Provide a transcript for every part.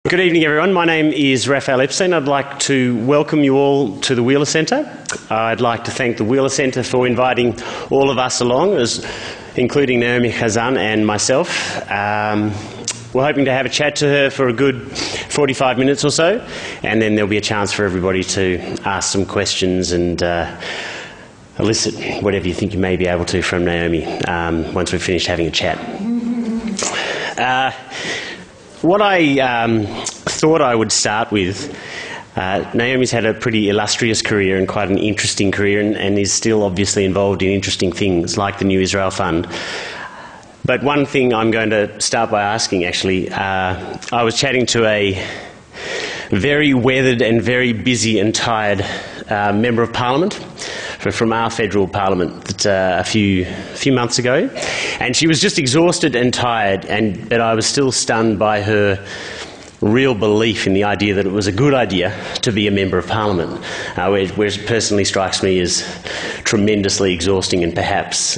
Good evening, everyone. My name is Rafael Epstein. I'd like to welcome you all to the Wheeler Centre. I'd like to thank the Wheeler Centre for inviting all of us along, including Naomi Chazan and myself. We're hoping to have a chat to her for a good 45 minutes or so, and then there'll be a chance for everybody to ask some questions and elicit whatever you think you may be able to from Naomi once we've finished having a chat. What I thought I would start with, Naomi's had a pretty illustrious career and quite an interesting career, and is still obviously involved in interesting things like the New Israel Fund. But one thing I'm going to start by asking, actually, I was chatting to a very weathered and very busy and tired Member of Parliament from our federal parliament a few months ago, and she was just exhausted and tired, but I was still stunned by her real belief in the idea that it was a good idea to be a Member of Parliament, where it personally strikes me as tremendously exhausting and perhaps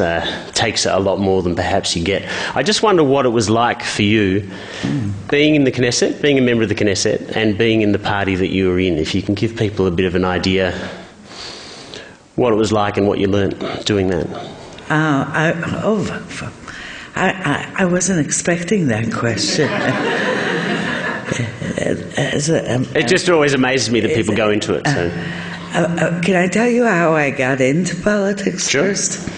takes a lot more than perhaps you get. I just wonder what it was like for you being in the Knesset, being a member of the Knesset, and being in the party that you were in. If you can give people a bit of an idea what it was like and what you learnt doing that. I wasn't expecting that question. It just always amazes me that people go into it. So. Can I tell you how I got into politics Sure. first?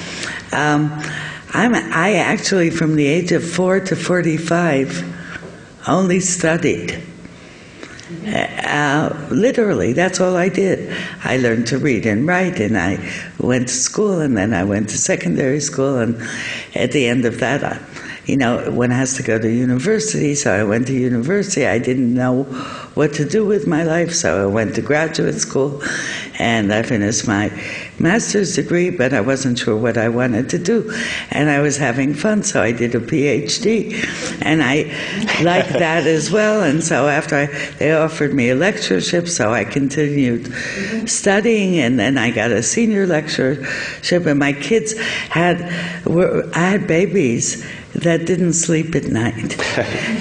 I actually, from the age of 4 to 45, only studied. Literally, that's all I did. I learned to read and write, and I went to school, and then I went to secondary school, and at the end of that, one has to go to university, so I went to university. I didn't know what to do with my life, so I went to graduate school, and I finished my master's degree, but I wasn't sure what I wanted to do, and I was having fun, so I did a PhD, and I liked that as well, and so after they offered me a lectureship, so I continued studying, and then I got a senior lectureship, and my kids I had babies that didn't sleep at night.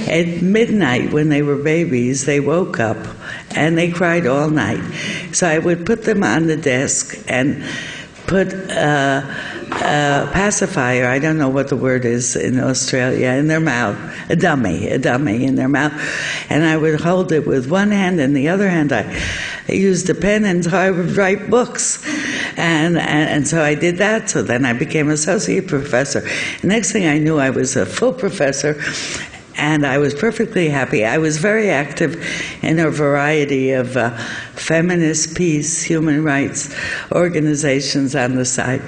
At midnight, when they were babies, they woke up and they cried all night. So I would put them on the desk and put a pacifier, I don't know what the word is in Australia, in their mouth, a dummy in their mouth. And I would hold it with one hand, and the other hand I used a pen, and so I would write books. And so I did that, so then I became associate professor. Next thing I knew, I was a full professor, and I was perfectly happy. I was very active in a variety of feminist, peace, human rights organizations on the side.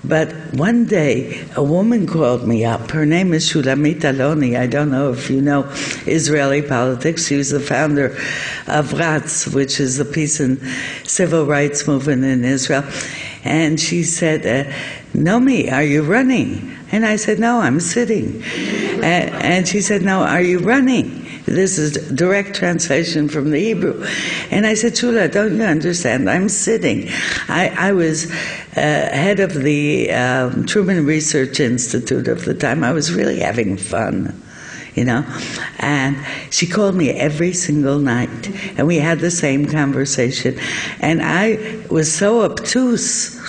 But one day, a woman called me up. Her name is Shulamit Aloni. I don't know if you know Israeli politics. She was the founder of RATZ, which is the peace and civil rights movement in Israel. And she said, Naomi, are you running? And I said, no, I'm sitting. And she said, no, are you running? This is direct translation from the Hebrew. And I said, Shula, don't you understand? I'm sitting. I was head of the Truman Research Institute at the time. I was really having fun, And she called me every single night, and we had the same conversation. And I was so obtuse,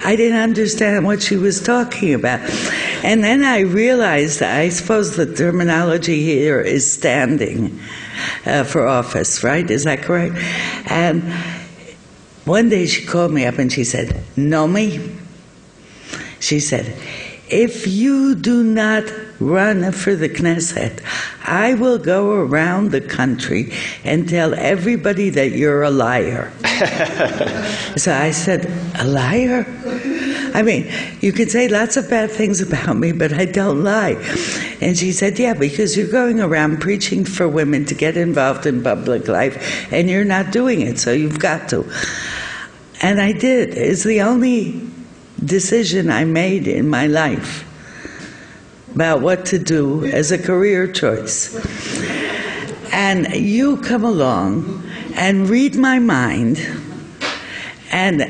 I didn't understand what she was talking about. And then I realized, I suppose the terminology here is standing for office, right? Is that correct? And one day she called me up and she said, Naomi, she said, if you do not run for the Knesset, I will go around the country and tell everybody that you're a liar. So I said, a liar? I mean, you can say lots of bad things about me, but I don't lie. And she said, yeah, because you're going around preaching for women to get involved in public life, and you're not doing it, so you've got to. And I did. It's the only decision I made in my life about what to do as a career choice. And you come along and read my mind, and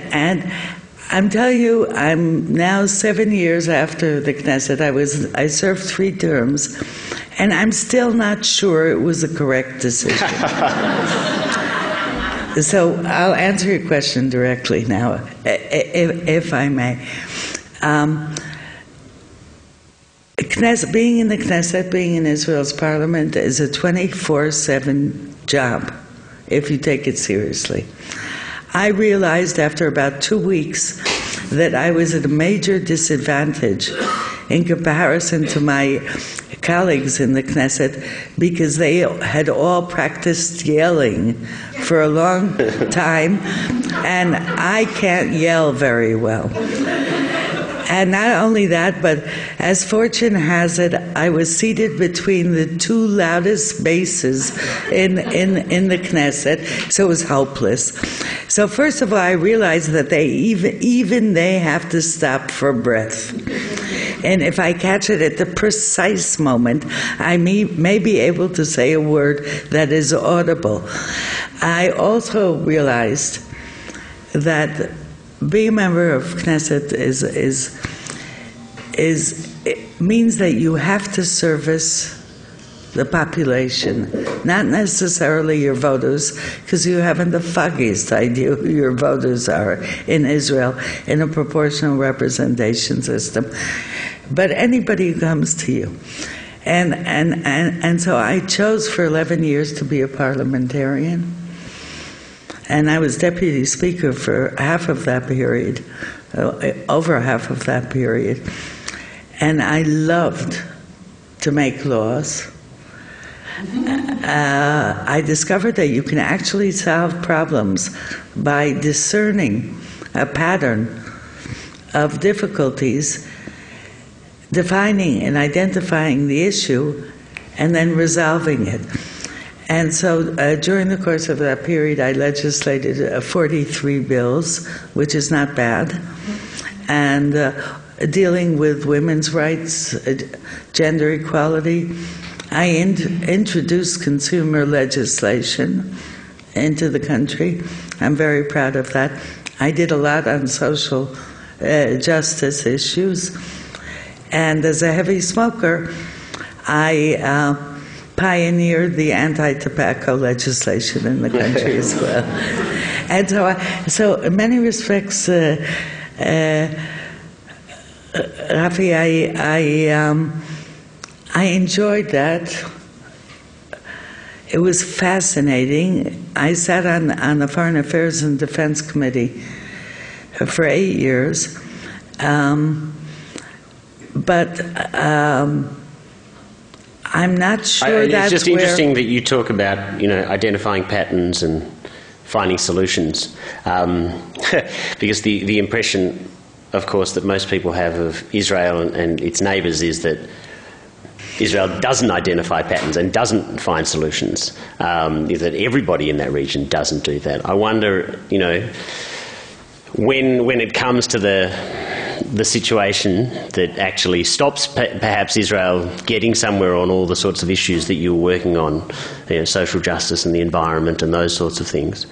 I'm telling you, I'm now 7 years after the Knesset. I served 3 terms, And I'm still not sure it was a correct decision. So I'll answer your question directly now, if I may. Being in the Knesset, being in Israel's parliament, is a 24/7 job, if you take it seriously. I realized after about 2 weeks that I was at a major disadvantage in comparison to my colleagues in the Knesset, because they had all practiced yelling for a long time, and I can't yell very well. And not only that, but as fortune has it, I was seated between the two loudest basses in the Knesset, so it was hopeless. So first of all, I realized that they even they have to stop for breath. And if I catch it at the precise moment, I may be able to say a word that is audible. I also realized that being a member of Knesset means that you have to service the population, not necessarily your voters, because you haven't the foggiest idea who your voters are in Israel in a proportional representation system, but anybody who comes to you. And so I chose for 11 years to be a parliamentarian. And I was deputy speaker for half of that period, over half of that period. And I loved to make laws. I discovered that you can actually solve problems by discerning a pattern of difficulties, defining and identifying the issue, and then resolving it. And so during the course of that period, I legislated 43 bills, which is not bad, and dealing with women's rights, gender equality. I introduced consumer legislation into the country. I'm very proud of that. I did a lot on social justice issues. And as a heavy smoker, I pioneered the anti-tobacco legislation in the country as well. And so in many respects, Rafi, I enjoyed that. It was fascinating. I sat on the Foreign Affairs and Defense Committee for 8 years. But I'm not sure that's It's just interesting that you talk about, identifying patterns and finding solutions, because the impression, of course, that most people have of Israel and its neighbours is that Israel doesn't identify patterns and doesn't find solutions, that everybody in that region doesn't do that. I wonder, when it comes to the situation that actually stops perhaps Israel getting somewhere on all the sorts of issues that you were working on, social justice and the environment and those sorts of things.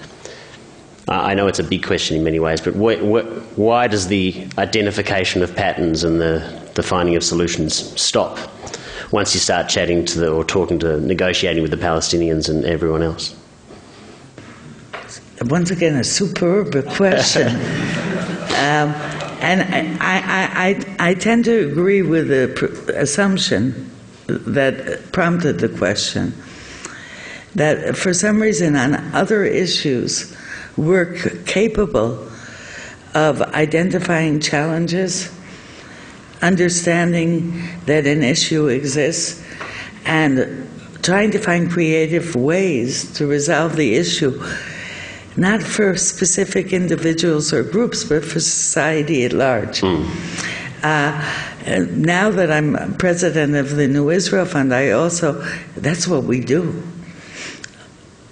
I know it's a big question in many ways, but why does the identification of patterns and the finding of solutions stop once you start chatting to or negotiating with the Palestinians and everyone else? Once again, a superb question. And I tend to agree with the assumption that prompted the question, that for some reason on other issues we're capable of identifying challenges, understanding that an issue exists, and trying to find creative ways to resolve the issue, not for specific individuals or groups, but for society at large. Now that I'm president of the New Israel Fund, that's what we do.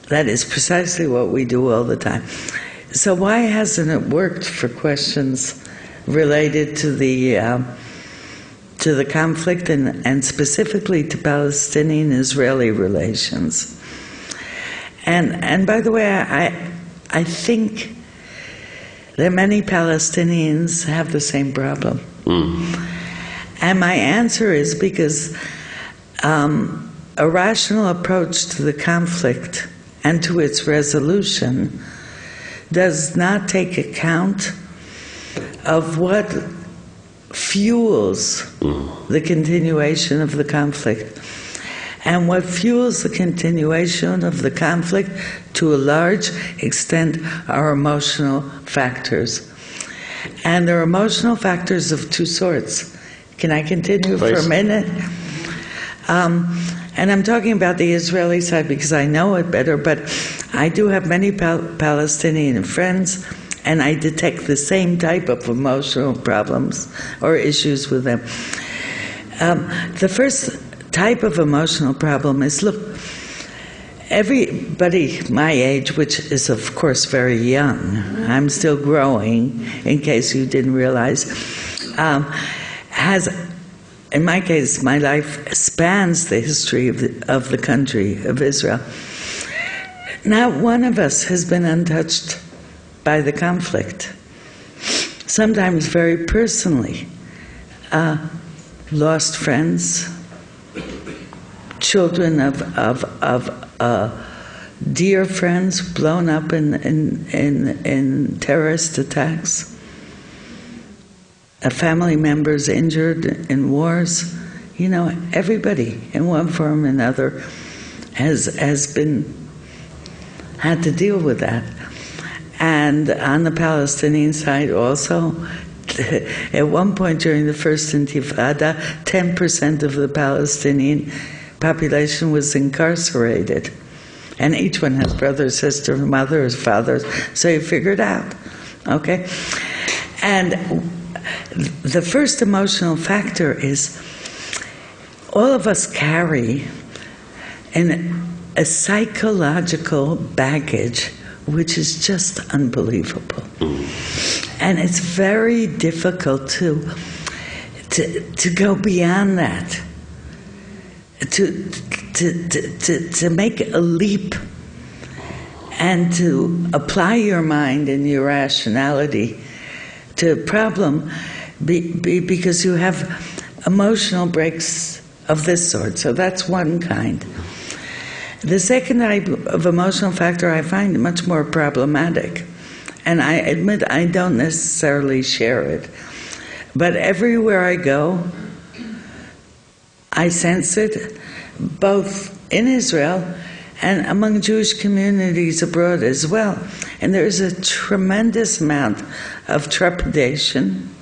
That is precisely what we do all the time. So why hasn't it worked for questions related to the conflict and specifically to Palestinian-Israeli relations? And by the way, I think that many Palestinians have the same problem. And my answer is because a rational approach to the conflict and to its resolution does not take account of what fuels the continuation of the conflict. And what fuels the continuation of the conflict, to a large extent, are emotional factors. And there are emotional factors of two sorts. Can I continue for a minute? And I'm talking about the Israeli side because I know it better, but I do have many Palestinian friends, and I detect the same type of emotional problems or issues with them. The first type of emotional problem is, look, everybody my age, which is of course very young, I'm still growing, in case you didn't realize, has, in my case, my life spans the history of the country of Israel. Not one of us has been untouched by the conflict. Sometimes very personally. Lost friends, children of dear friends blown up in terrorist attacks, family members injured in wars. You know, everybody in one form or another has had to deal with that. And on the Palestinian side also, at one point during the first Intifada, 10% of the Palestinian population was incarcerated. And each one has brothers, sisters, mothers, fathers, so you figure it out, okay? And the first emotional factor is all of us carry a psychological baggage which is just unbelievable. And it's very difficult to go beyond that, to make a leap and to apply your mind and your rationality to a problem because you have emotional breaks of this sort. So that's one kind. The second type of emotional factor I find much more problematic, and I admit I don't necessarily share it, but everywhere I go, I sense it, both in Israel and among Jewish communities abroad as well. And there is a tremendous amount of trepidation,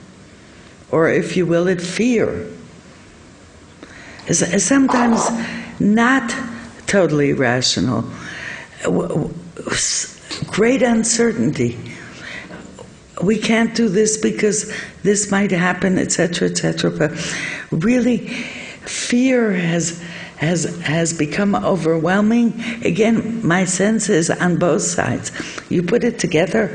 or if you will, fear. Sometimes not totally rational, great uncertainty. We can't do this because this might happen, etc., etc. But really, fear has become overwhelming. Again, my sense is on both sides. You put it together.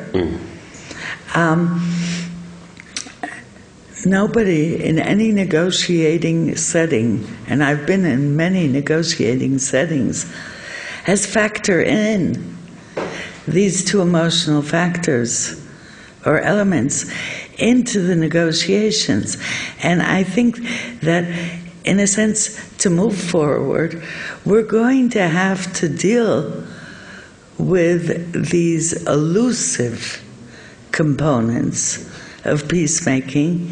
Nobody in any negotiating setting, and I've been in many negotiating settings, has factored in these two emotional factors or elements into the negotiations. And I think that, in a sense, to move forward, we're going to have to deal with these elusive components of peacemaking,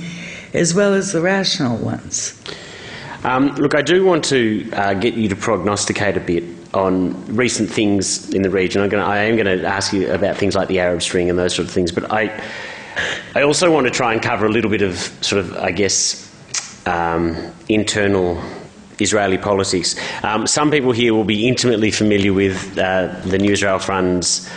as well as the rational ones. Look, I do want to get you to prognosticate a bit on recent things in the region. I am going to ask you about things like the Arab Spring and those sort of things, but I also want to try and cover a little bit of sort of, I guess, internal Israeli politics. Some people here will be intimately familiar with the New Israel Front's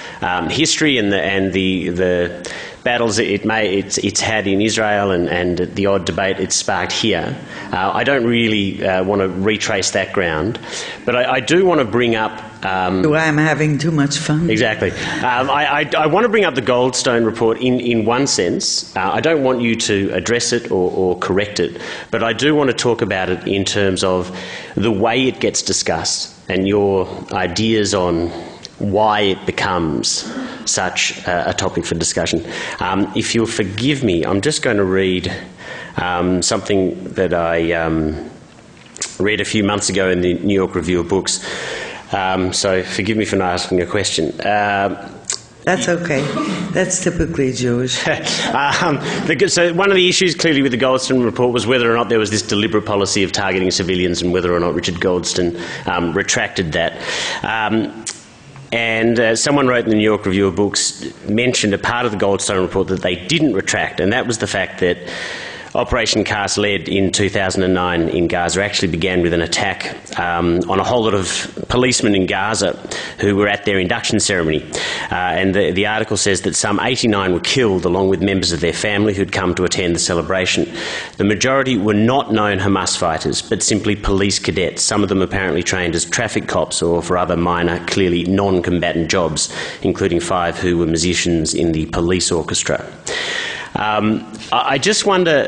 history and the battles it's had in Israel and the odd debate it's sparked here. I don't really want to retrace that ground, but I do want to bring up... I'm having too much fun. Exactly. I want to bring up the Goldstone Report in one sense. I don't want you to address it or correct it, but I do want to talk about it in terms of the way it gets discussed and your ideas on why it becomes such a topic for discussion. If you'll forgive me, I'm just going to read something that I read a few months ago in the New York Review of Books. So forgive me for not asking a question. That's okay. That's typically Jewish. So one of the issues clearly with the Goldstone Report was whether or not there was this deliberate policy of targeting civilians and whether or not Richard Goldstone retracted that. And someone wrote in the New York Review of Books, mentioned a part of the Goldstone Report that they didn't retract, and that was the fact that Operation Cast Lead in 2009 in Gaza actually began with an attack on a whole lot of policemen in Gaza who were at their induction ceremony. And the article says that some 89 were killed along with members of their family who'd come to attend the celebration. The majority were not known Hamas fighters, but simply police cadets, some of them apparently trained as traffic cops or for other minor, clearly non-combatant jobs, including 5 who were musicians in the police orchestra. I just wonder...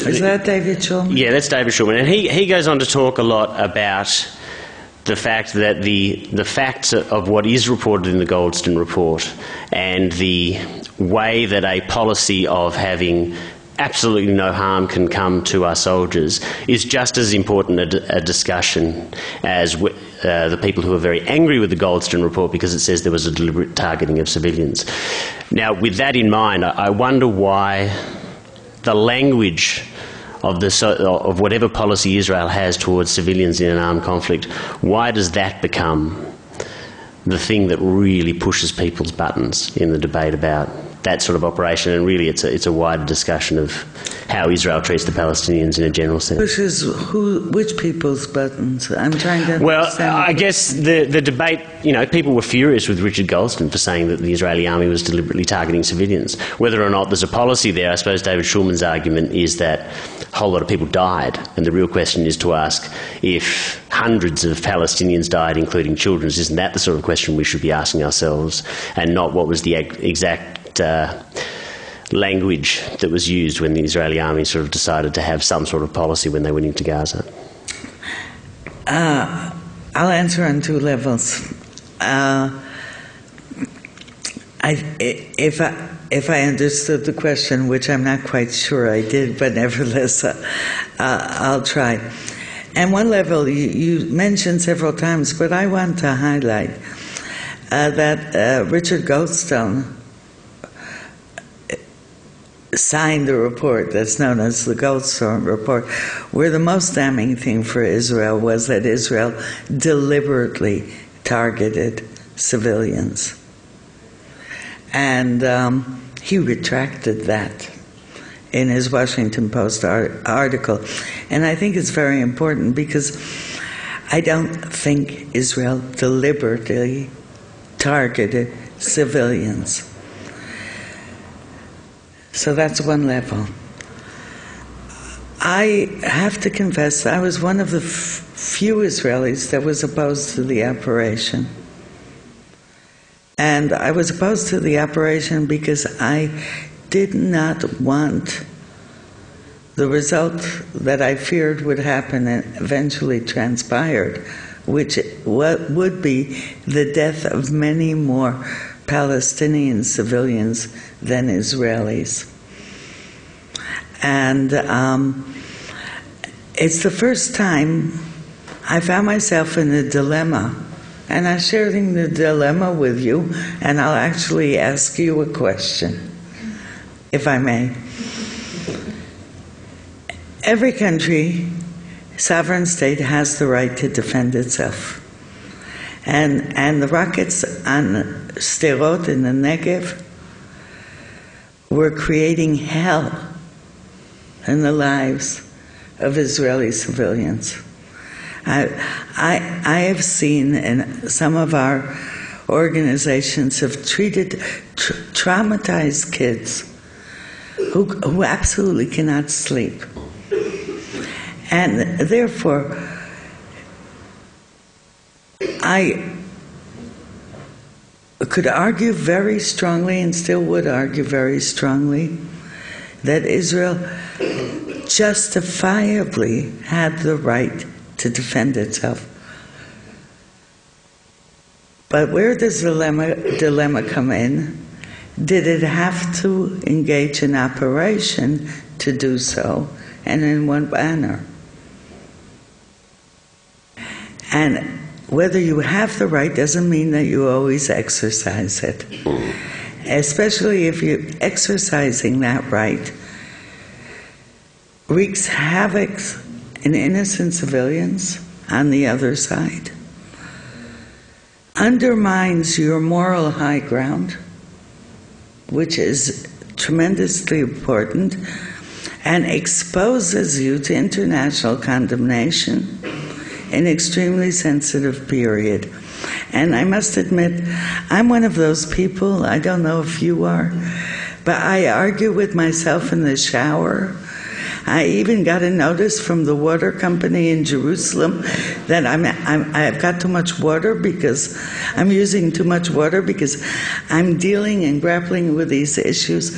Is that David Shulman? Yeah, that's David Shulman. And he goes on to talk a lot about the fact that the facts of what is reported in the Goldstone Report and the way that a policy of having absolutely no harm can come to our soldiers is just as important a discussion as the people who are very angry with the Goldstone Report because it says there was a deliberate targeting of civilians. Now, with that in mind, I wonder why the language of whatever policy Israel has towards civilians in an armed conflict, why does that become the thing that really pushes people's buttons in the debate about that sort of operation? And really it's a wider discussion of how Israel treats the Palestinians in a general sense. Which people's buttons? I'm trying to understand. Well, I guess the debate, people were furious with Richard Goldstone for saying that the Israeli army was deliberately targeting civilians. Whether or not there's a policy there, I suppose David Shulman's argument is that a whole lot of people died, and the real question is to ask if hundreds of Palestinians died, including children. Isn't that the sort of question we should be asking ourselves, and not what was the exact language that was used when the Israeli army sort of decided to have some sort of policy when they went into Gaza? I'll answer on 2 levels. If I understood the question, which I'm not quite sure I did, but nevertheless, I'll try. And one level you mentioned several times, but I want to highlight that Richard Goldstone signed the report that's known as the Goldstone Report, where the most damning thing for Israel was that Israel deliberately targeted civilians. And he retracted that in his Washington Post article. And I think it's very important because I don't think Israel deliberately targeted civilians. So that's one level. I have to confess, I was one of the few Israelis that was opposed to the operation. And I was opposed to the operation because I did not want the result that I feared would happen and eventually transpired, which would be the death of many more Palestinian civilians than Israelis. And it's the first time I found myself in a dilemma. And I'm sharing the dilemma with you, and I'll actually ask you a question, if I may. Every country, sovereign state, has the right to defend itself. And the rockets on Sderot in the Negev were creating hell in the lives of Israeli civilians. I have seen, and some of our organizations have treated traumatized kids who absolutely cannot sleep. And therefore, I could argue very strongly, and still would argue very strongly, that Israel justifiably had the right to defend itself. But where does the dilemma come in? Did it have to engage in operation to do so, and in what manner? And whether you have the right doesn't mean that you always exercise it. Especially if you're exercising that right wreaks havoc in innocent civilians on the other side, undermines your moral high ground, which is tremendously important, and exposes you to international condemnation in an extremely sensitive period. And I must admit, I'm one of those people, I don't know if you are, but I argue with myself in the shower. I even got a notice from the water company in Jerusalem that I've got too much water because I'm using too much water because I'm dealing and grappling with these issues.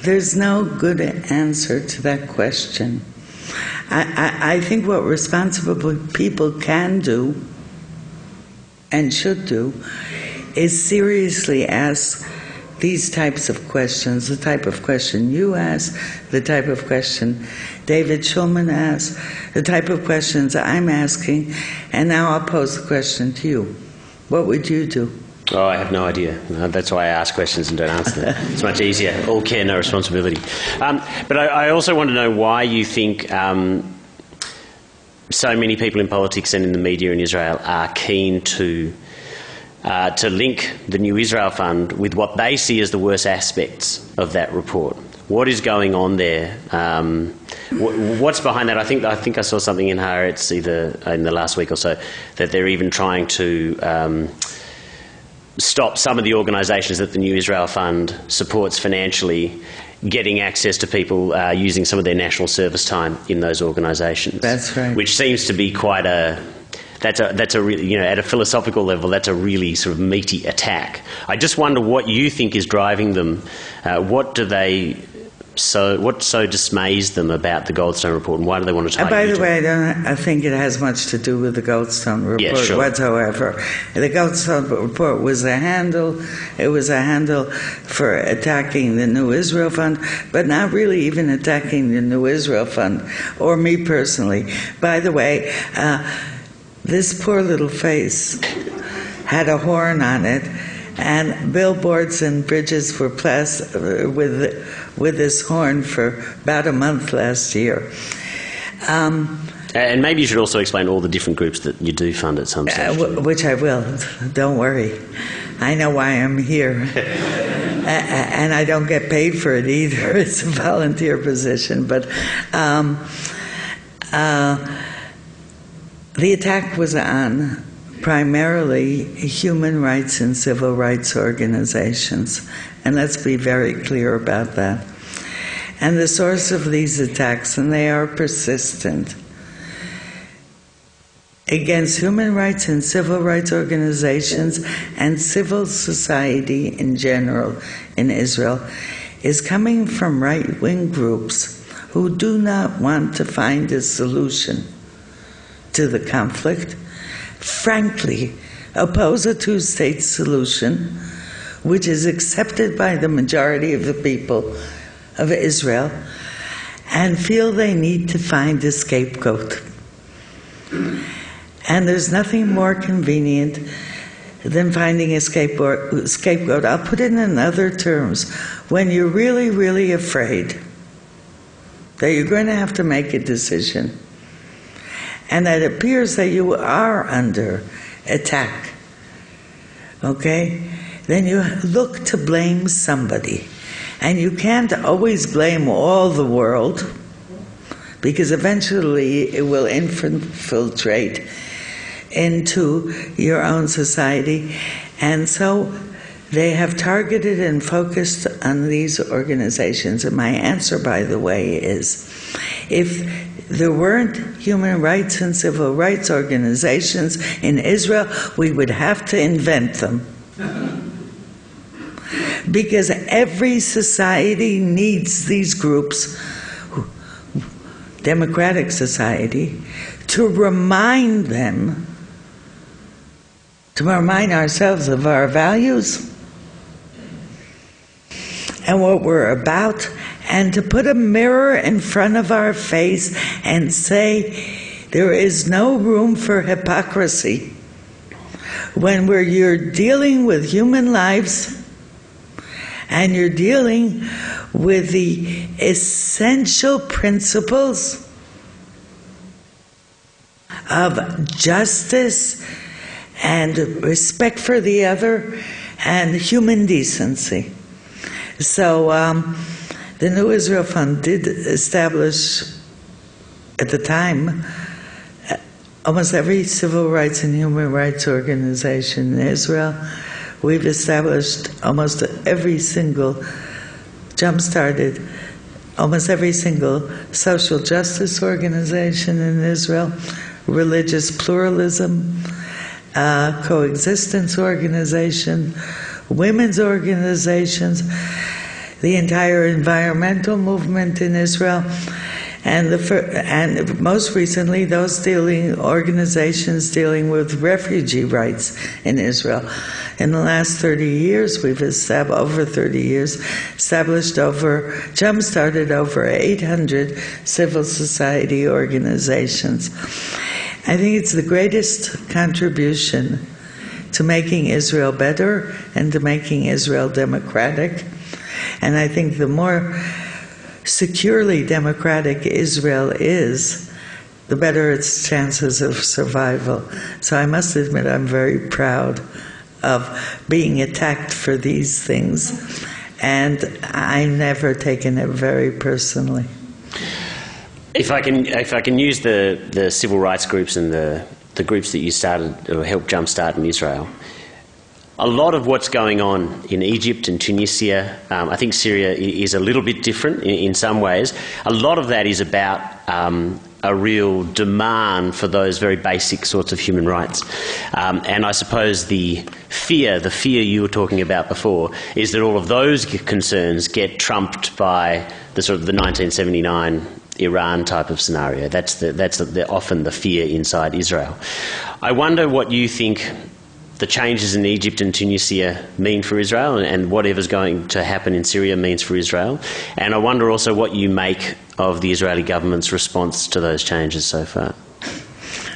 There's no good answer to that question. I think what responsible people can do and should do is seriously ask these types of questions, the type of question you ask, the type of question David Shulman asked, the type of questions I'm asking, and now I'll pose the question to you. What would you do? Oh, I have no idea. That's why I ask questions and don't answer them. It's much easier. All care, no responsibility. But I also want to know why you think so many people in politics and in the media in Israel are keen to link the New Israel Fund with what they see as the worst aspects of that report. What is going on there? What's behind that? I think I saw something in Haaretz either in the last week or so that they're even trying to stop some of the organisations that the New Israel Fund supports financially getting access to people using some of their national service time in those organisations. That's right. Which seems to be quite that's a really, you know, at a philosophical level, that's a really sort of meaty attack. I just wonder what you think is driving them. What so dismays them about the Goldstone Report, and why do they want to tie By the way, I think it has much to do with the Goldstone Report whatsoever. The Goldstone Report was a handle. It was a handle for attacking the New Israel Fund, but not really even attacking the New Israel Fund or me personally. By the way, this poor little face had a horn on it, and billboards and bridges were with this horn for about a month last year. And maybe you should also explain all the different groups that you do fund at some stage. Which I will. Don't worry. I know why I'm here. And I don't get paid for it either. It's a volunteer position. But the attack was on primarily human rights and civil rights organizations. And let's be very clear about that. And the source of these attacks, and they are persistent, against human rights and civil rights organizations and civil society in general in Israel, is coming from right-wing groups who do not want to find a solution to the conflict, frankly oppose a two-state solution, which is accepted by the majority of the people of Israel, and feel they need to find a scapegoat. And there's nothing more convenient than finding a scapegoat. I'll put it in other terms. When you're really, really afraid that you're going to have to make a decision, and that it appears that you are under attack, okay? Then you look to blame somebody. And you can't always blame all the world, because eventually it will infiltrate into your own society. And so they have targeted and focused on these organizations. And my answer, by the way, is if there weren't human rights and civil rights organizations in Israel, we would have to invent them. Because every society needs these groups, democratic society, to remind them, to remind ourselves of our values and what we're about, and to put a mirror in front of our face and say, There is no room for hypocrisy when you're dealing with human lives and you're dealing with the essential principles of justice and respect for the other and human decency. So the New Israel Fund did establish, at the time, almost every civil rights and human rights organization in Israel. We've established almost every single, jump-started almost every single social justice organization in Israel, religious pluralism, coexistence organization, women's organizations, the entire environmental movement in Israel, and most recently those organizations dealing with refugee rights in Israel. In the last 30 years, we've jump-started over 800 civil society organizations. I think it's the greatest contribution to making Israel better and to making Israel democratic. And I think the more securely democratic Israel is, the better its chances of survival. So I must admit I'm very proud of being attacked for these things, and I've never taken it very personally. If I can use the civil rights groups and the groups that you started or helped jumpstart in Israel, a lot of what's going on in Egypt and Tunisia, I think Syria is a little bit different in some ways. A lot of that is about a real demand for those very basic sorts of human rights. And I suppose the fear you were talking about before, is that all of those concerns get trumped by the sort of the 1979 Iran type of scenario. That's often the fear inside Israel. I wonder what you think the changes in Egypt and Tunisia mean for Israel, and whatever's going to happen in Syria means for Israel. And I wonder also what you make of the Israeli government's response to those changes so far.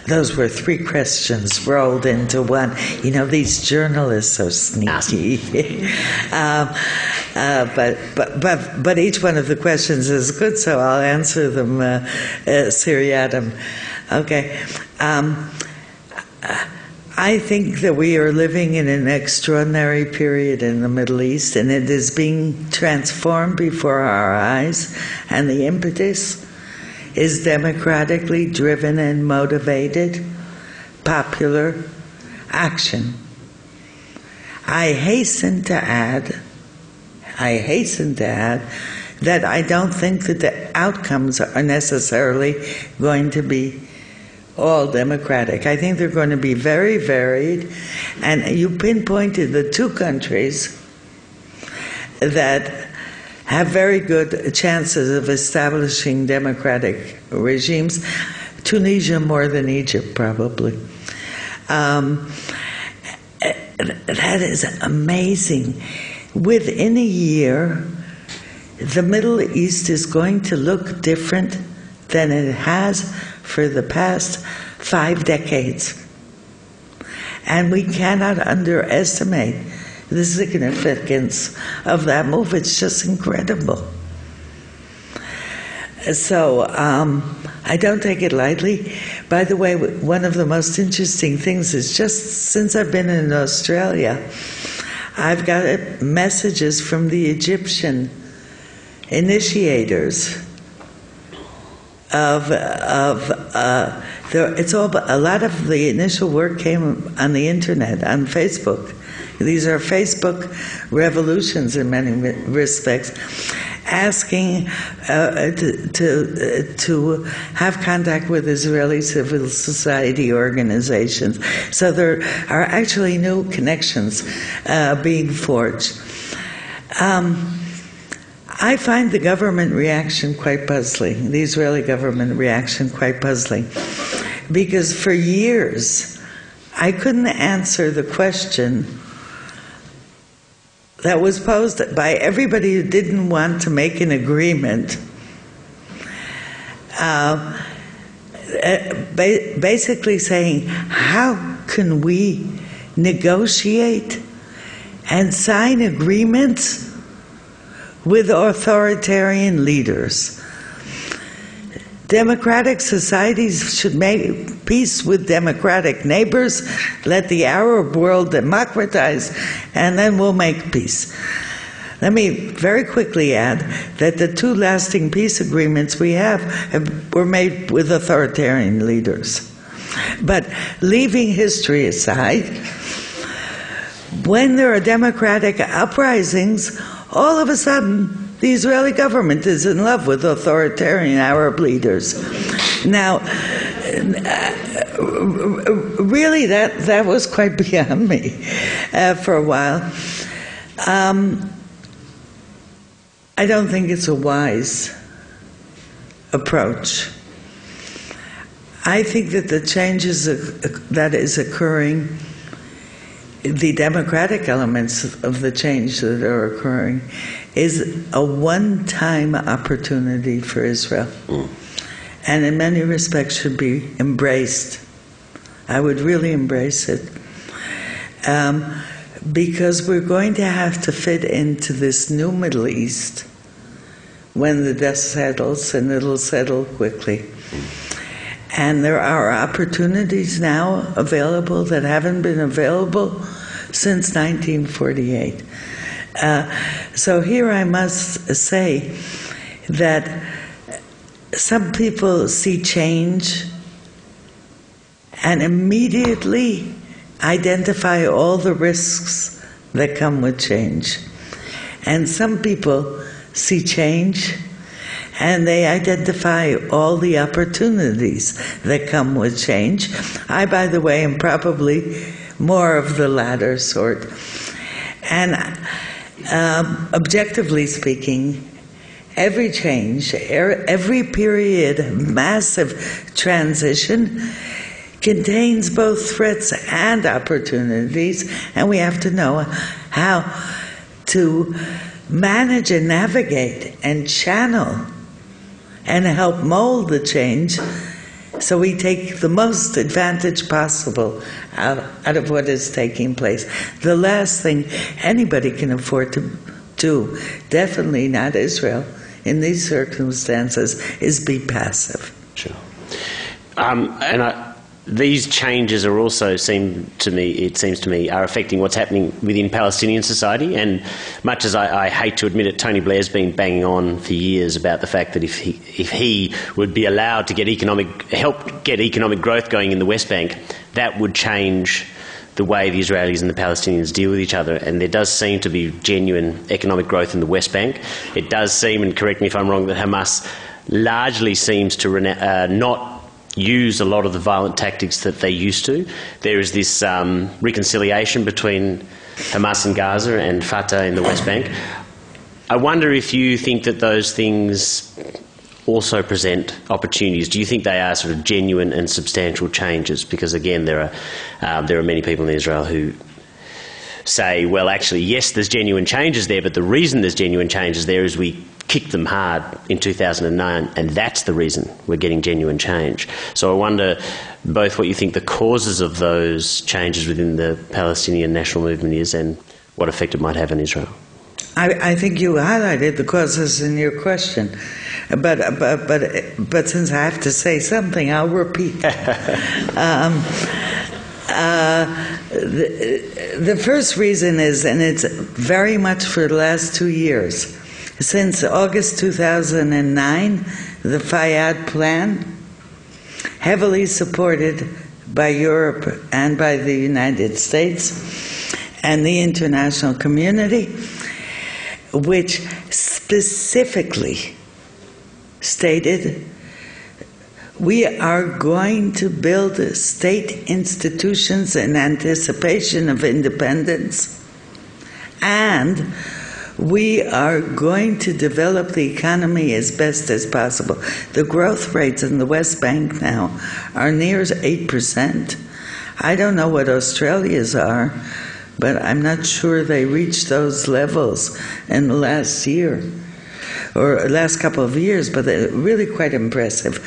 Those were three questions rolled into one. You know, these journalists are sneaky. But each one of the questions is good, so I'll answer them seriatim. Okay. I think that we are living in an extraordinary period in the Middle East, and it is being transformed before our eyes, and the impetus is democratically driven and motivated popular action. I hasten to add that I don't think that the outcomes are necessarily going to be all democratic. I think they're going to be very varied, and you pinpointed the two countries that have very good chances of establishing democratic regimes. Tunisia more than Egypt, probably. That is amazing. Within a year, the Middle East is going to look different than it has for the past 5 decades. And we cannot underestimate the significance of that move. It's just incredible. So I don't take it lightly. By the way, one of the most interesting things is just since I've been in Australia, I've got messages from the Egyptian initiators a lot of the initial work came on the internet, on Facebook. These are Facebook revolutions in many respects, asking to have contact with Israeli civil society organizations. So there are actually new connections being forged. I find the government reaction quite puzzling, the Israeli government reaction quite puzzling, because for years I couldn't answer the question that was posed by everybody who didn't want to make an agreement. basically saying, how can we negotiate and sign agreements with authoritarian leaders? Democratic societies should make peace with democratic neighbors. Let the Arab world democratize, and then we'll make peace. Let me very quickly add that the two lasting peace agreements we have were made with authoritarian leaders. But leaving history aside, when there are democratic uprisings, all of a sudden, the Israeli government is in love with authoritarian Arab leaders. Now, really, that was quite beyond me for a while. I don't think it's a wise approach. I think that the changes that is occurring, the democratic elements of the change that are occurring, is a one-time opportunity for Israel. And in many respects should be embraced. I would really embrace it. Because we're going to have to fit into this new Middle East when the dust settles, and it'll settle quickly. And there are opportunities now available that haven't been available since 1948. So here I must say that some people see change and immediately identify all the risks that come with change. And some people see change and they identify all the opportunities that come with change. I, by the way, am probably more of the latter sort. And objectively speaking, every change, every period of massive transition contains both threats and opportunities, and we have to know how to manage and navigate and channel and help mold the change so we take the most advantage possible out of what is taking place. The last thing anybody can afford to do, definitely not Israel, in these circumstances, is be passive. Sure. These changes are also, it seems to me, are affecting what's happening within Palestinian society. And much as I hate to admit it, Tony Blair's been banging on for years about the fact that if he would be allowed to help get economic growth going in the West Bank, that would change the way the Israelis and the Palestinians deal with each other. And there does seem to be genuine economic growth in the West Bank. It does seem, and correct me if I'm wrong, that Hamas largely seems to not use a lot of the violent tactics that they used to. There is this reconciliation between Hamas in Gaza and Fatah in the West Bank. I wonder if you think that those things also present opportunities. Do you think they are sort of genuine and substantial changes? Because again, there are many people in Israel who say, well, actually, yes, there's genuine changes there, but the reason there's genuine changes there is we kicked them hard in 2009, and that's the reason we're getting genuine change. So I wonder both what you think the causes of those changes within the Palestinian national movement is and what effect it might have on Israel. I think you highlighted the causes in your question, but since I have to say something, I'll repeat. The first reason is, and it's very much for the last 2 years, since August 2009, the Fayyad Plan, heavily supported by Europe and by the United States and the international community, which specifically stated, we are going to build state institutions in anticipation of independence, and we are going to develop the economy as best as possible. The growth rates in the West Bank now are near 8%. I don't know what Australia's are, but I'm not sure they reached those levels in the last year or last couple of years, but they're really quite impressive.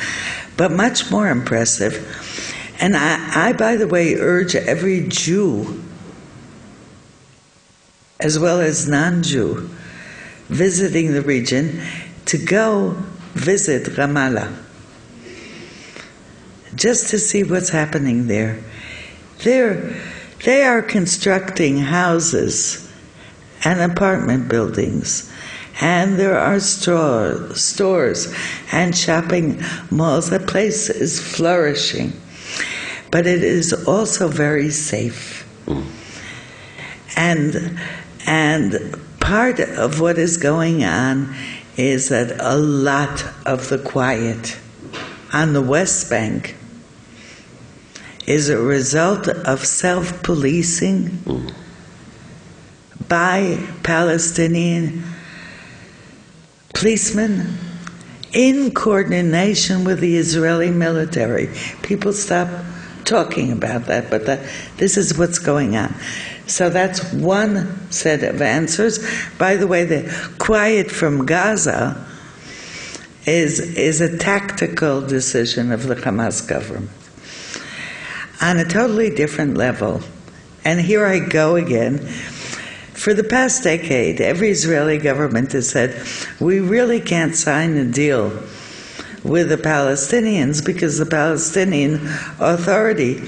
but much more impressive. And I, by the way, urge every Jew, as well as non-Jew, visiting the region, to go visit Ramallah, just to see what's happening there. They are constructing houses and apartment buildings, and there are stores and shopping malls. The place is flourishing, but it is also very safe. And part of what is going on is that a lot of the quiet on the West Bank is a result of self-policing by Palestinian policemen in coordination with the Israeli military. People stop talking about that, but this is what's going on. So that's one set of answers. By the way, the quiet from Gaza is a tactical decision of the Hamas government on a totally different level. And here I go again. For the past decade, every Israeli government has said, we really can't sign a deal with the Palestinians because the Palestinian Authority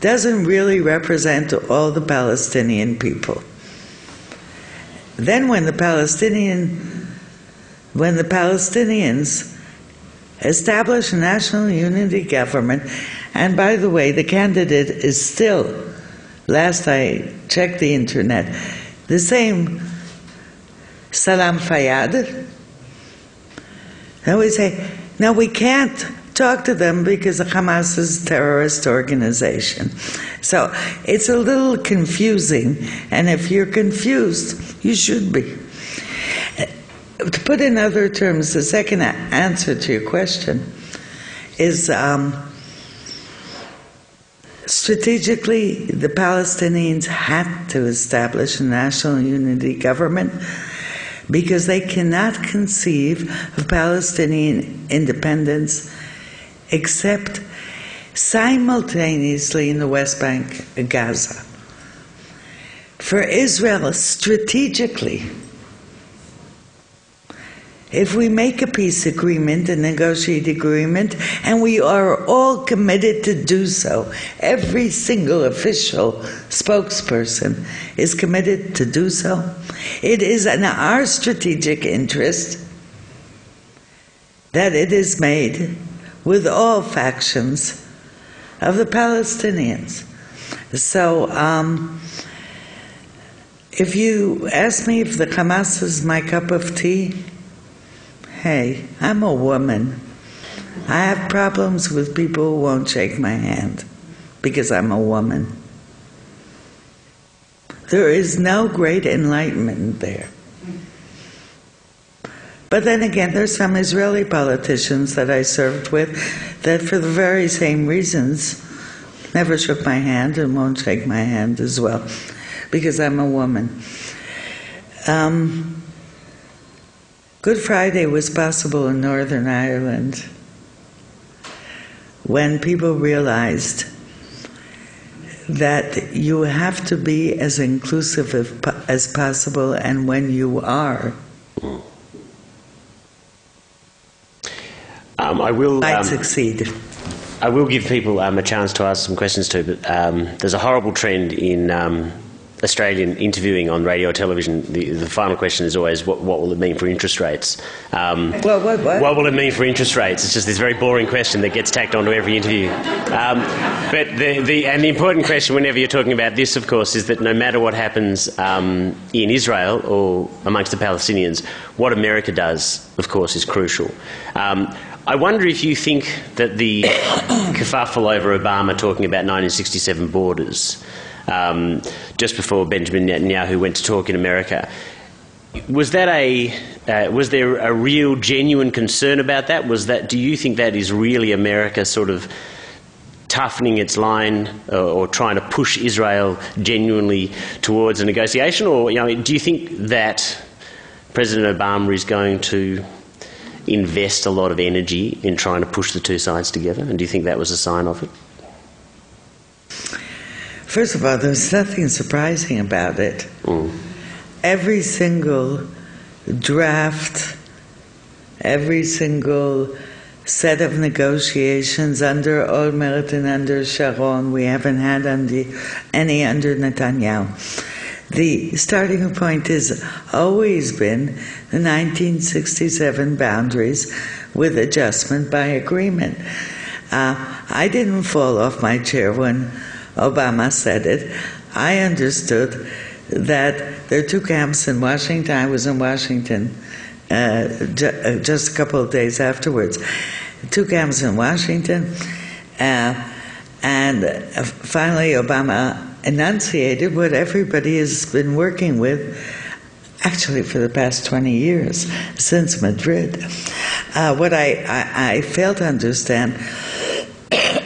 doesn't really represent all the Palestinian people. Then when the Palestinians establish a national unity government, and by the way, the candidate is still, last I checked the internet, the same Salam Fayyad. And we say, no, we can't talk to them because Hamas is a terrorist organization. So it's a little confusing, and if you're confused, you should be. To put in other terms, the second answer to your question is strategically, the Palestinians had to establish a national unity government because they cannot conceive of Palestinian independence except simultaneously in the West Bank and Gaza. For Israel, strategically, if we make a peace agreement, a negotiated agreement, and we are all committed to do so, every single official spokesperson is committed to do so, it is in our strategic interest that it is made with all factions of the Palestinians. So, if you ask me if the Hamas is my cup of tea, hey, I'm a woman. I have problems with people who won't shake my hand because I'm a woman. There is no great enlightenment there. But then again, there's some Israeli politicians that I served with that for the very same reasons never shook my hand and won't shake my hand as well because I'm a woman. Good Friday was possible in Northern Ireland when people realized that you have to be as inclusive as possible, and when you are, I will succeed. I will give people a chance to ask some questions too, but there's a horrible trend in Australian interviewing on radio or television. The final question is always, what will it mean for interest rates? What will it mean for interest rates? It's just this very boring question that gets tacked onto every interview. But the important question whenever you're talking about this, of course, is that no matter what happens in Israel or amongst the Palestinians, what America does, of course, is crucial. I wonder if you think that the kerfuffle over Obama talking about 1967 borders, just before Benjamin Netanyahu went to talk in America, was there a real, genuine concern about that? Do you think that is really America sort of toughening its line or trying to push Israel genuinely towards a negotiation? Or do you think that President Obama is going to invest a lot of energy in trying to push the two sides together? And do you think that was a sign of it? First of all, there's nothing surprising about it. Every single draft, every single set of negotiations under Olmert and under Sharon, we haven't had any under Netanyahu. The starting point has always been the 1967 boundaries with adjustment by agreement. I didn't fall off my chair when Obama said it. I understood that there are two camps in Washington. I was in Washington just a couple of days afterwards. Two camps in Washington, and finally Obama enunciated what everybody has been working with, actually for the past 20 years, since Madrid. What I fail to understand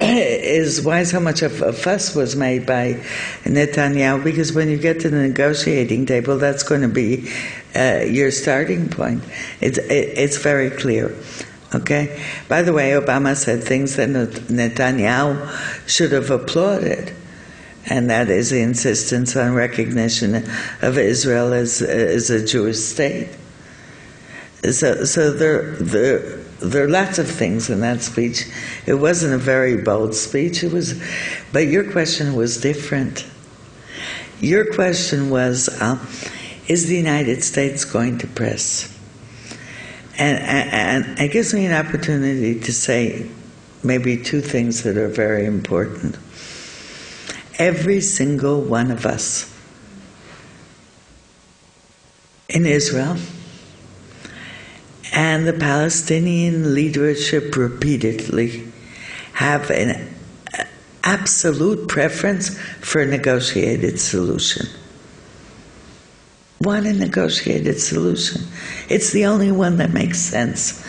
is why so much of a fuss was made by Netanyahu, because when you get to the negotiating table, that's going to be your starting point. It's very clear. Okay? By the way, Obama said things that Netanyahu should have applauded, and that is the insistence on recognition of Israel as a Jewish state. So there are lots of things in that speech. It wasn't a very bold speech. But your question was different. Your question was, is the United States going to press? And it gives me an opportunity to say maybe two things that are very important. Every single one of us in Israel and the Palestinian leadership repeatedly have an absolute preference for a negotiated solution. Want a negotiated solution. It's the only one that makes sense,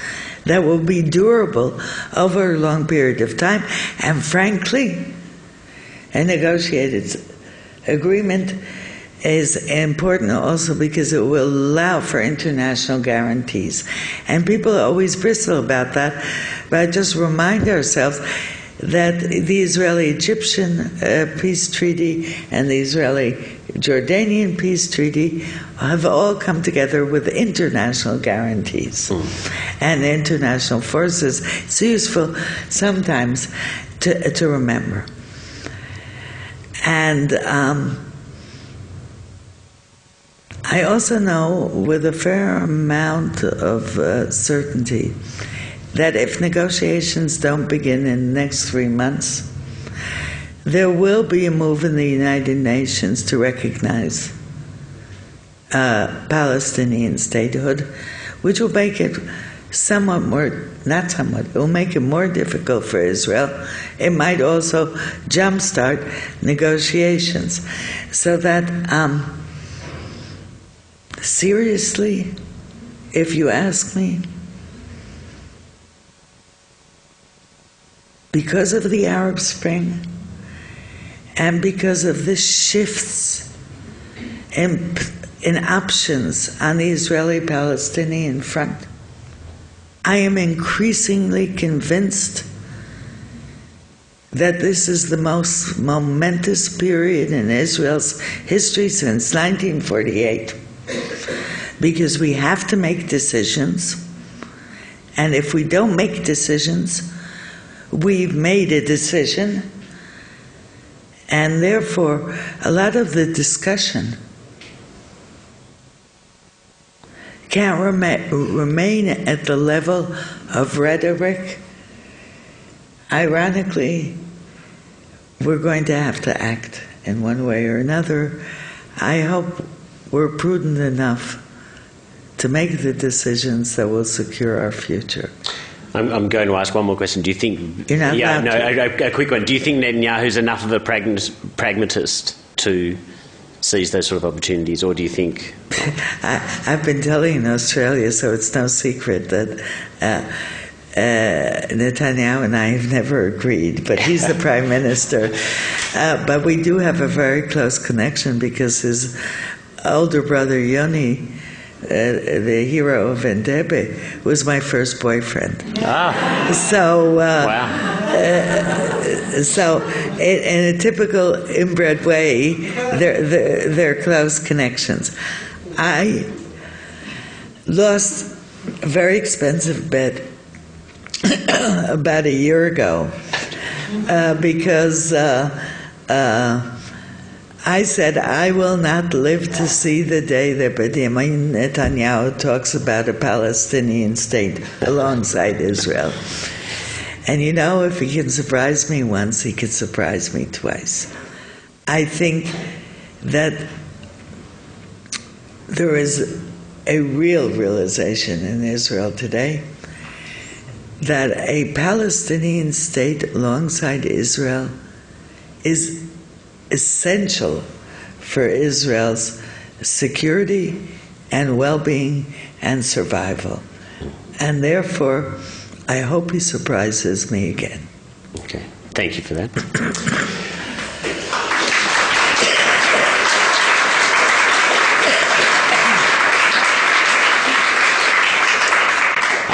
that will be durable over a long period of time, and frankly, a negotiated agreement is important also because it will allow for international guarantees. And people always bristle about that, but just remind ourselves that the Israeli-Egyptian peace treaty and the Israeli-Jordanian peace treaty have all come together with international guarantees and international forces. It's useful sometimes to remember. And I also know with a fair amount of certainty that if negotiations don't begin in the next 3 months, there will be a move in the United Nations to recognize Palestinian statehood, which will make it it will make it more difficult for Israel. It might also jumpstart negotiations. So that, seriously, if you ask me, because of the Arab Spring and because of the shifts in options on the Israeli-Palestinian front, I am increasingly convinced that this is the most momentous period in Israel's history since 1948, because we have to make decisions, and if we don't make decisions, we've made a decision, and therefore a lot of the discussion can't remain at the level of rhetoric. Ironically, we're going to have to act in one way or another. I hope we're prudent enough to make the decisions that will secure our future. I'm going to ask one more question. Do you think... You're not yeah, no, to. a quick one. Do you think Netanyahu's enough of a pragmatist to seize those sort of opportunities, or do you think... I've been telling in Australia, so it's no secret that Netanyahu and I have never agreed, but he's the Prime Minister. But we do have a very close connection because his older brother, Yoni, the hero of Entebbe, was my first boyfriend. So, Wow. So in a typical inbred way, they're close connections. I lost a very expensive bet about a year ago because I said, I will not live to see the day that Benjamin Netanyahu talks about a Palestinian state alongside Israel. And you know, if he can surprise me once, he can surprise me twice. I think that there is a real realization in Israel today that a Palestinian state alongside Israel is essential for Israel's security and well-being and survival. And therefore, I hope he surprises me again. Okay, thank you for that.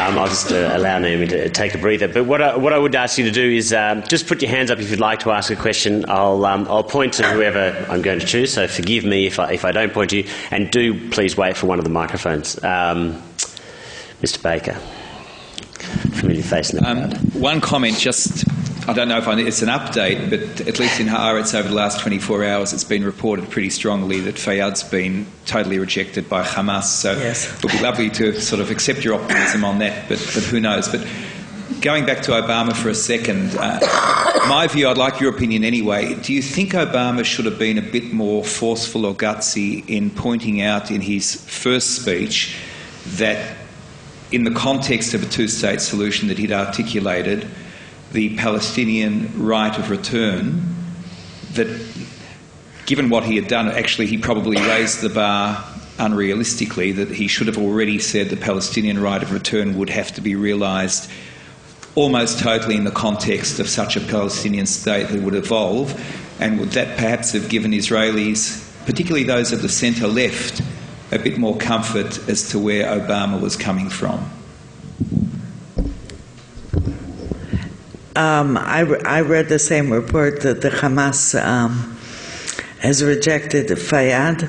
I'll just allow Naomi to take a breather. But what I would ask you to do is just put your hands up if you'd like to ask a question. I'll point to whoever I'm going to choose, so forgive me if I don't point to you. And do please wait for one of the microphones. Mr. Baker, familiar face in the crowd. One comment, just, I don't know if it's an update, but at least in Haaretz over the last 24 hours, it's been reported pretty strongly that Fayyad's been totally rejected by Hamas. So yes. It would be lovely to sort of accept your optimism on that, but who knows. But going back to Obama for a second, my view, I'd like your opinion anyway. Do you think Obama should have been a bit more forceful or gutsy in pointing out in his first speech that in the context of a two-state solution that he'd articulated, the Palestinian right of return, that given what he had done, actually he probably raised the bar unrealistically, that he should have already said the Palestinian right of return would have to be realised almost totally in the context of such a Palestinian state that would evolve, and would that perhaps have given Israelis, particularly those of the centre-left, a bit more comfort as to where Obama was coming from? I read the same report that the Hamas has rejected Fayyad,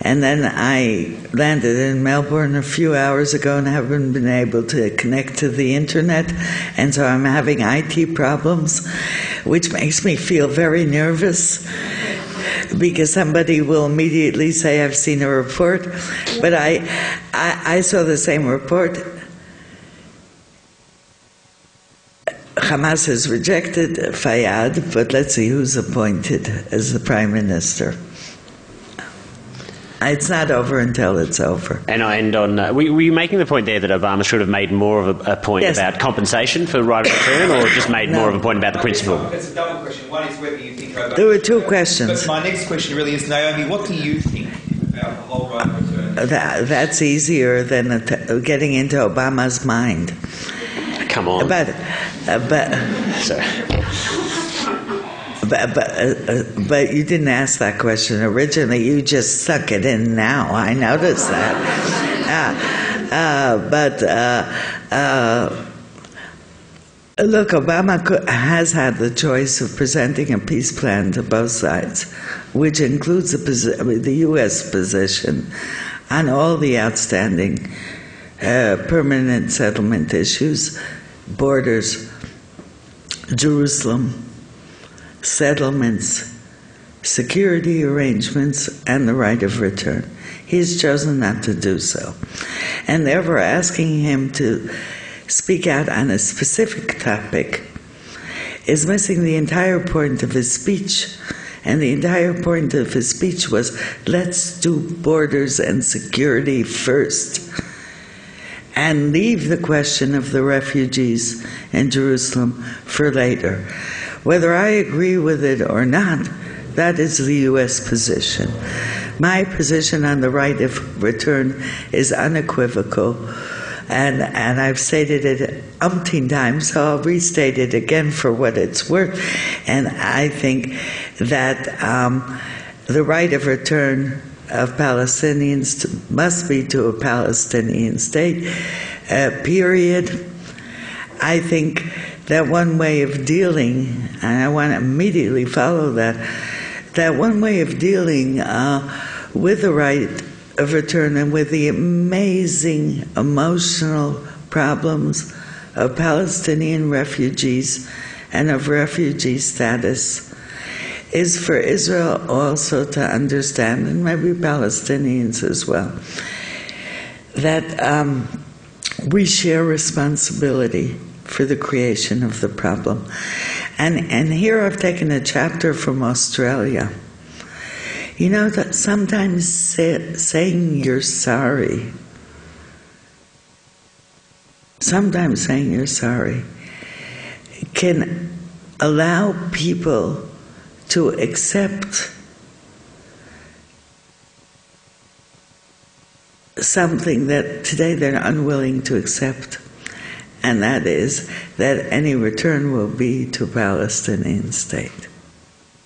and then I landed in Melbourne a few hours ago and haven't been able to connect to the internet, and so I'm having IT problems, which makes me feel very nervous because somebody will immediately say, I've seen a report. But I saw the same report. Hamas has rejected Fayyad, but let's see who's appointed as the Prime Minister. It's not over until it's over. And I end on, were you making the point there that Obama should have made more of a point about compensation for right of return, or just made more of a point about the principle? It's a double question. One is whether you think Obama... There were two questions. But my next question really is, Naomi, what do you think about the whole right of return? That's easier than getting into Obama's mind. Come on. Sorry. But you didn't ask that question originally. You just stuck it in now. I noticed that. Look, Obama has had the choice of presenting a peace plan to both sides, which includes the U.S. position on all the outstanding permanent settlement issues, borders, Jerusalem, settlements, security arrangements, and the right of return. He's chosen not to do so. And therefore, asking him to speak out on a specific topic is missing the entire point of his speech. And the entire point of his speech was, let's do borders and security first, and leave the question of the refugees in Jerusalem for later. Whether I agree with it or not, that is the U.S. position. My position on the right of return is unequivocal, and I've stated it umpteen times, so I'll restate it again for what it's worth. And I think that the right of return of Palestinians must be to a Palestinian state, period. I think that one way of dealing, and I want to immediately follow that one way of dealing with the right of return and with the amazing emotional problems of Palestinian refugees and of refugee status is for Israel also to understand, and maybe Palestinians as well, that we share responsibility for the creation of the problem. And here I've taken a chapter from Australia. You know that sometimes saying you're sorry, can allow people to accept something that today they're unwilling to accept, and that is that any return will be to a Palestinian state.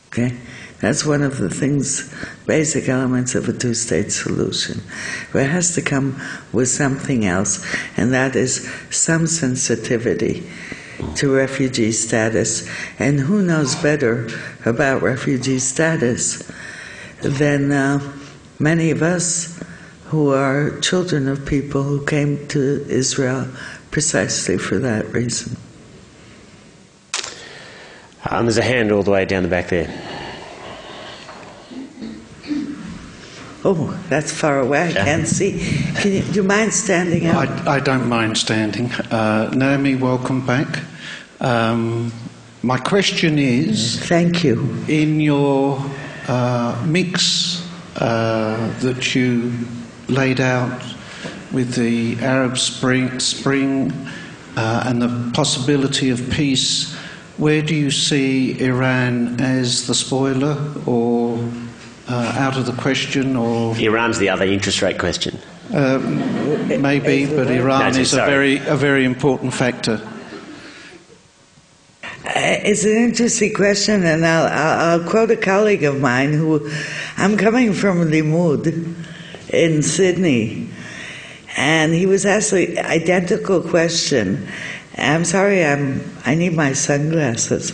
Okay? That's one of the things, basic elements of a two-state solution. But it has to come with something else, and that is some sensitivity to refugee status. And who knows better about refugee status than many of us who are children of people who came to Israel precisely for that reason. There's a hand all the way down the back there. Oh, that's far away. I can't see. Do you mind standing up? I don't mind standing. Naomi, welcome back. My question is... Thank you. In your mix that you laid out with the Arab Spring and the possibility of peace, where do you see Iran as the spoiler, or out of the question, or... Iran's the other interest rate question. Maybe, but Iran is a very important factor. It's an interesting question, and I'll quote a colleague of mine who... I'm coming from Limud in Sydney, and he was asked the identical question. I'm sorry, I need my sunglasses.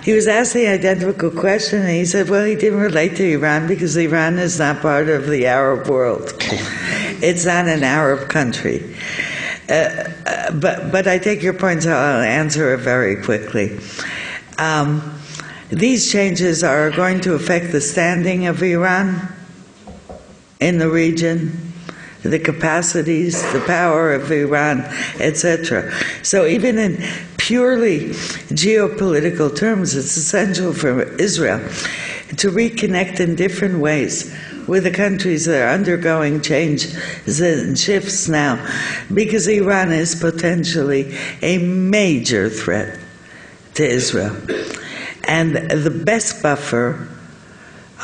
He was asked the identical question, and he said, well, he didn't relate to Iran because Iran is not part of the Arab world. It's not an Arab country. But I take your point, so I'll answer it very quickly. These changes are going to affect the standing of Iran in the region, the capacities, the power of Iran, etc. So even in purely geopolitical terms, it's essential for Israel to reconnect in different ways with the countries that are undergoing changes and shifts now, because Iran is potentially a major threat to Israel. And the best buffer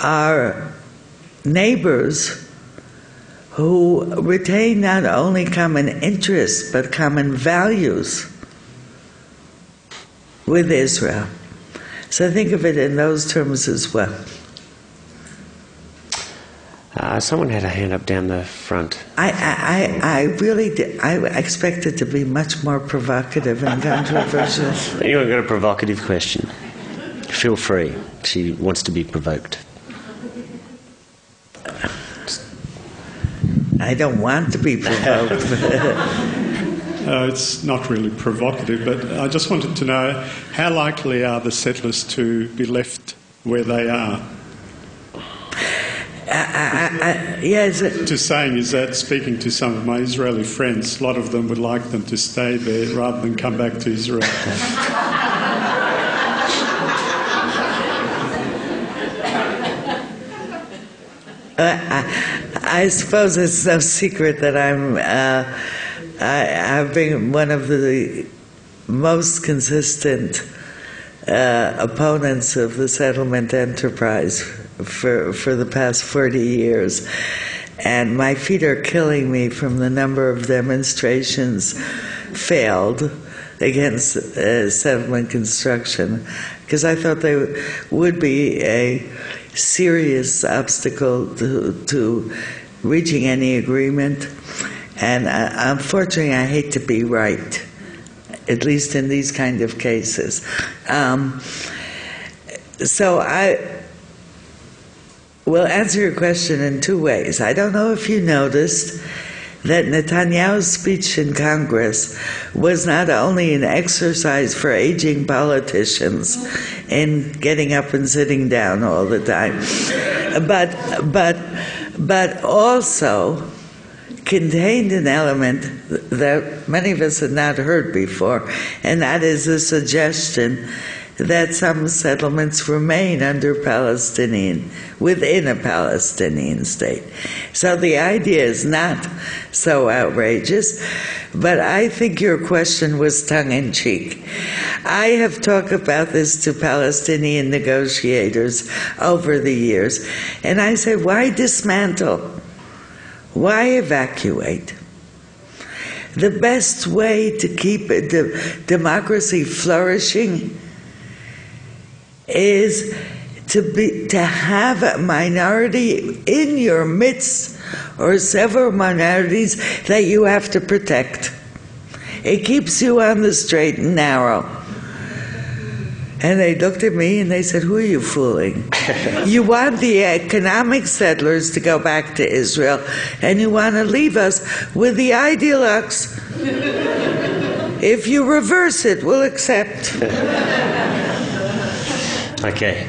are neighbors who retain not only common interests, but common values with Israel. So think of it in those terms as well. Someone had a hand up down the front. I really did. I expected to be much more provocative and controversial. Anyone got a provocative question? Feel free. She wants to be provoked. I don't want to be provoked. It's not really provocative, but I just wanted to know, how likely are the settlers to be left where they are? Yes. Just saying is that, speaking to some of my Israeli friends, a lot of them would like them to stay there rather than come back to Israel. I suppose it's no secret that I've been one of the most consistent opponents of the settlement enterprise for the past 40 years. And my feet are killing me from the number of demonstrations, failed, against settlement construction, because I thought they would be a serious obstacle to reaching any agreement. And unfortunately, I hate to be right, at least in these kind of cases. So I will answer your question in two ways. I don't know if you noticed that Netanyahu's speech in Congress was not only an exercise for aging politicians in getting up and sitting down all the time, but also contained an element that many of us had not heard before, and that is a suggestion that some settlements remain within a Palestinian state. So the idea is not so outrageous, but I think your question was tongue-in-cheek. I have talked about this to Palestinian negotiators over the years, and I said, why dismantle? Why evacuate? The best way to keep a democracy flourishing is to have a minority in your midst, or several minorities that you have to protect. It keeps you on the straight and narrow. And they looked at me and they said, who are you fooling? You want the economic settlers to go back to Israel, and you want to leave us with the ideologues. If you reverse it, we'll accept. Okay.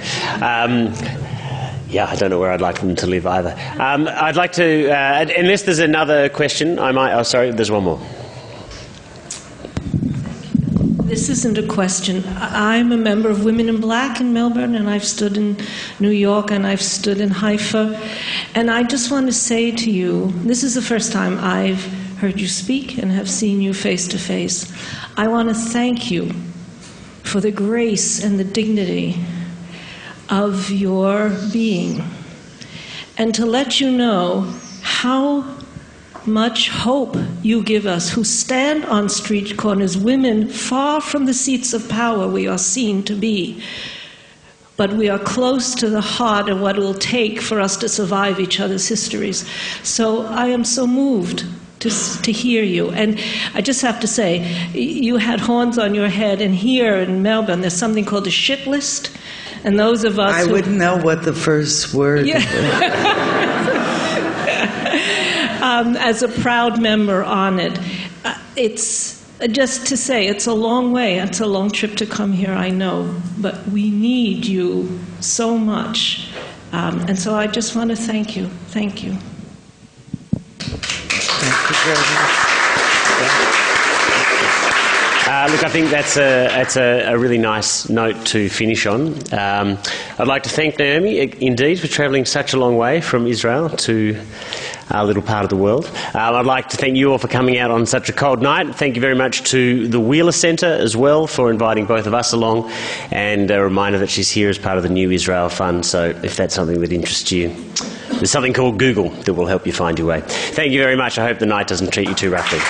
Yeah, I don't know where I'd like them to live either. I'd like to, unless there's another question, I might, oh sorry, there's one more. This isn't a question. I'm a member of Women in Black in Melbourne, and I've stood in New York, and I've stood in Haifa. And I just want to say to you, this is the first time I've heard you speak and have seen you face to face. I want to thank you for the grace and the dignity of your being, and to let you know how much hope you give us who stand on street corners, women far from the seats of power we are seen to be, but we are close to the heart of what it will take for us to survive each other's histories. So I am so moved to hear you. And I just have to say, you had horns on your head, and here in Melbourne there's something called a shit list, and those of us I wouldn't know what the first word was. As a proud member on it, it's just to say it's a long way, it's a long trip to come here, I know, but we need you so much. And so I just want to thank you. Thank you. Thank you very much. Look, I think that's a really nice note to finish on. I'd like to thank Naomi, indeed, for travelling such a long way from Israel to our little part of the world. I'd like to thank you all for coming out on such a cold night. Thank you very much to the Wheeler Centre as well for inviting both of us along, and a reminder that she's here as part of the New Israel Fund, so if that's something that interests you, there's something called Google that will help you find your way. Thank you very much. I hope the night doesn't treat you too roughly.